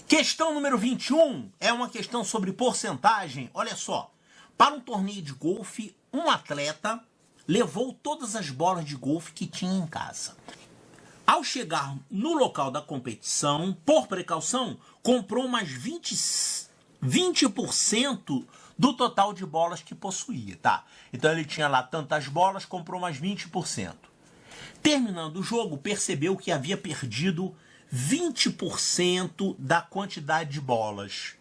Questão número 21 é uma questão sobre porcentagem. Olha só, para um torneio de golfe, um atleta levou todas as bolas de golfe que tinha em casa. Ao chegar no local da competição, por precaução, comprou umas 20% do total de bolas que possuía, tá? Então ele tinha lá tantas bolas, comprou umas 20%. Terminando o jogo, percebeu que havia perdido 20% da quantidade de bolas.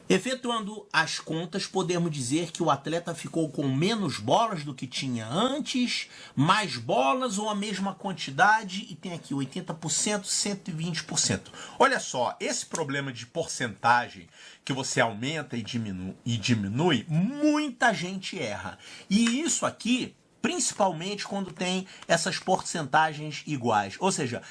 Efetuando as contas, podemos dizer que o atleta ficou com menos bolas do que tinha antes, mais bolas ou a mesma quantidade, e tem aqui 80%, 120%. Olha só, esse problema de porcentagem que você aumenta e diminui, muita gente erra. E isso aqui, principalmente quando tem essas porcentagens iguais. Ou seja,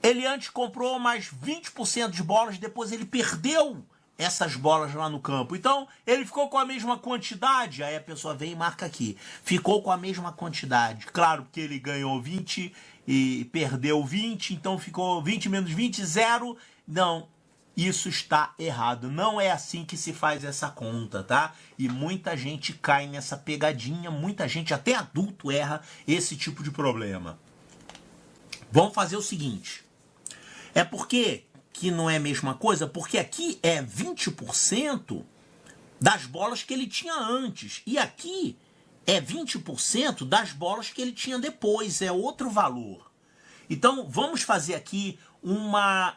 ele antes comprou mais 20% de bolas, depois ele perdeu essas bolas lá no campo. Então, ele ficou com a mesma quantidade. Aí a pessoa vem e marca aqui. Ficou com a mesma quantidade. Claro que ele ganhou 20 e perdeu 20, então ficou 20 menos 20, 0. Não, isso está errado. Não é assim que se faz essa conta, tá? E muita gente cai nessa pegadinha, muita gente, até adulto, erra esse tipo de problema. Vamos fazer o seguinte. É porque que não é a mesma coisa, porque aqui é 20% das bolas que ele tinha antes. E aqui é 20% das bolas que ele tinha depois. É outro valor. Então, vamos fazer aqui uma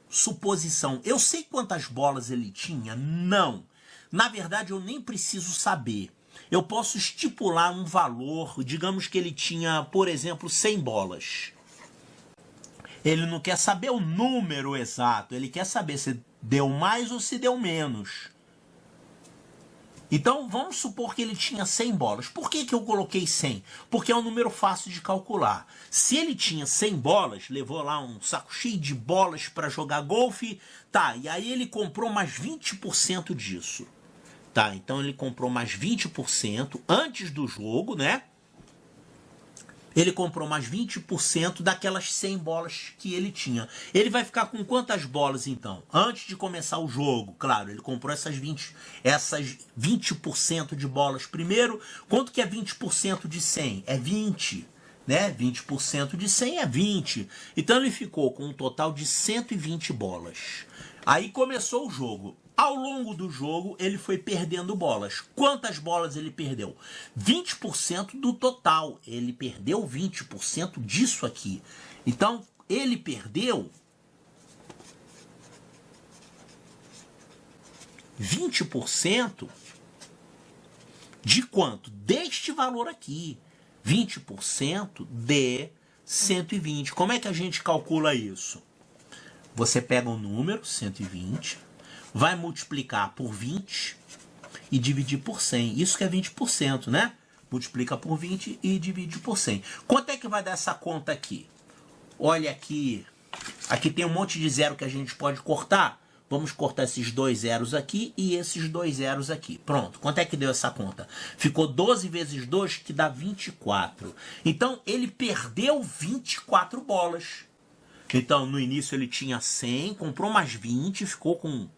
suposição. Eu sei quantas bolas ele tinha? Não. Na verdade, eu nem preciso saber. Eu posso estipular um valor. Digamos que ele tinha, por exemplo, 100 bolas. Ele não quer saber o número exato, ele quer saber se deu mais ou se deu menos. Então, vamos supor que ele tinha 100 bolas. Por que eu coloquei 100? Porque é um número fácil de calcular. Se ele tinha 100 bolas, levou lá um saco cheio de bolas para jogar golfe, tá, e aí ele comprou mais 20% disso. Tá, então ele comprou mais 20% antes do jogo, né? Ele comprou mais 20% daquelas 100 bolas que ele tinha. Ele vai ficar com quantas bolas, então? Antes de começar o jogo, claro, ele comprou essas 20% de bolas primeiro. Quanto que é 20% de 100? É 20, né? 20% de 100 é 20. Então ele ficou com um total de 120 bolas. Aí começou o jogo. Ao longo do jogo, ele foi perdendo bolas. Quantas bolas ele perdeu? 20% do total. Ele perdeu 20% disso aqui. Então, ele perdeu 20% de quanto? Deste valor aqui. 20% de 120. Como é que a gente calcula isso? Você pega um número, 120... vai multiplicar por 20 e dividir por 100. Isso que é 20%, né? Multiplica por 20 e divide por 100. Quanto é que vai dar essa conta aqui? Olha aqui. Aqui tem um monte de zero que a gente pode cortar. Vamos cortar esses 2 zeros aqui e esses 2 zeros aqui. Pronto. Quanto é que deu essa conta? Ficou 12 vezes 2, que dá 24. Então, ele perdeu 24 bolas. Então, no início ele tinha 100, comprou mais 20, ficou com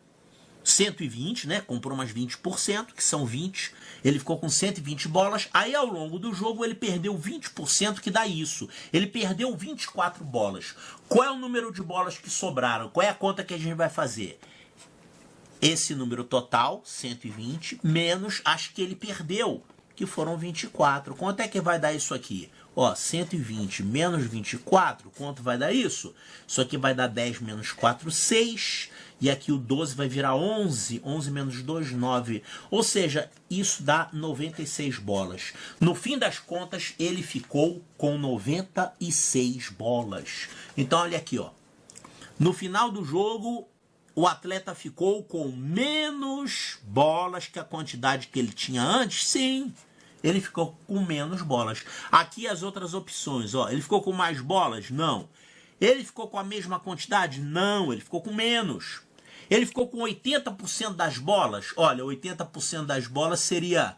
120, né? Comprou mais 20%, que são 20. Ele ficou com 120 bolas. Aí, ao longo do jogo, ele perdeu 20%, que dá isso. Ele perdeu 24 bolas. Qual é o número de bolas que sobraram? Qual é a conta que a gente vai fazer? Esse número total, 120, menos as que ele perdeu, que foram 24. Quanto é que vai dar isso aqui? Ó, 120 menos 24, quanto vai dar isso? Isso aqui vai dar 10 menos 4, 6. E aqui o 12 vai virar 11. 11 menos 2, 9. Ou seja, isso dá 96 bolas. No fim das contas, ele ficou com 96 bolas. Então, olha aqui, ó. No final do jogo, o atleta ficou com menos bolas que a quantidade que ele tinha antes? Sim. Ele ficou com menos bolas. Aqui as outras opções, ó. Ele ficou com mais bolas? Não. Ele ficou com a mesma quantidade? Não. Ele ficou com menos. Ele ficou com 80% das bolas? Olha, 80% das bolas seria...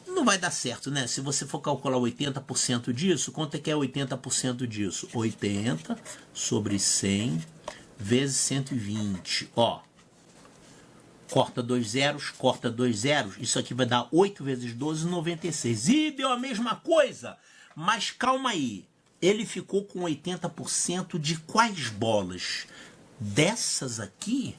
Não vai dar certo, né? Se você for calcular 80% disso, quanto é que é 80% disso? 80 sobre 100 vezes 120. Ó, corta 2 zeros, corta 2 zeros. Isso aqui vai dar 8 vezes 12, 96. E deu a mesma coisa. Mas calma aí. Ele ficou com 80% de quais bolas? Dessas aqui?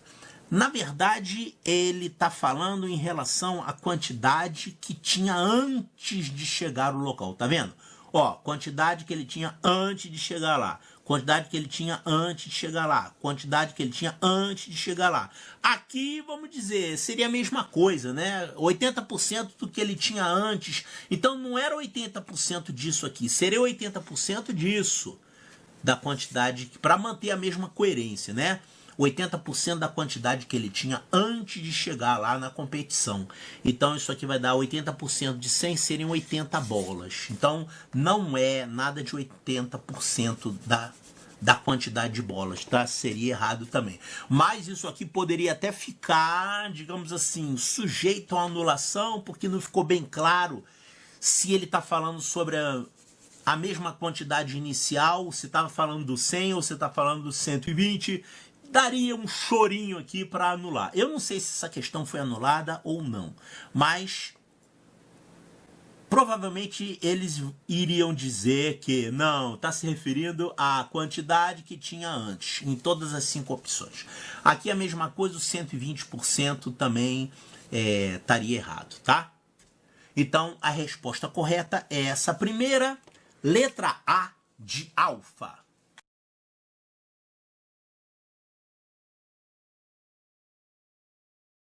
Na verdade, ele está falando em relação à quantidade que tinha antes de chegar ao local. Tá vendo? Ó, quantidade que ele tinha antes de chegar lá. Quantidade que ele tinha antes de chegar lá. Quantidade que ele tinha antes de chegar lá. Aqui, vamos dizer, seria a mesma coisa, né? 80% do que ele tinha antes. Então, não era 80% disso aqui. Seria 80% disso. Da quantidade, para manter a mesma coerência, né? 80% da quantidade que ele tinha antes de chegar lá na competição. Então isso aqui vai dar 80% de 100, seriam 80 bolas. Então não é nada de 80% da quantidade de bolas, tá? Seria errado também. Mas isso aqui poderia até ficar, digamos assim, sujeito à anulação, porque não ficou bem claro se ele está falando sobre a mesma quantidade inicial, se estava falando do 100 ou se está falando do 120, daria um chorinho aqui para anular. Eu não sei se essa questão foi anulada ou não, mas provavelmente eles iriam dizer que não, está se referindo à quantidade que tinha antes, em todas as 5 opções. Aqui a mesma coisa, o 120% também estaria errado, tá? Então a resposta correta é essa primeira, letra A de alfa.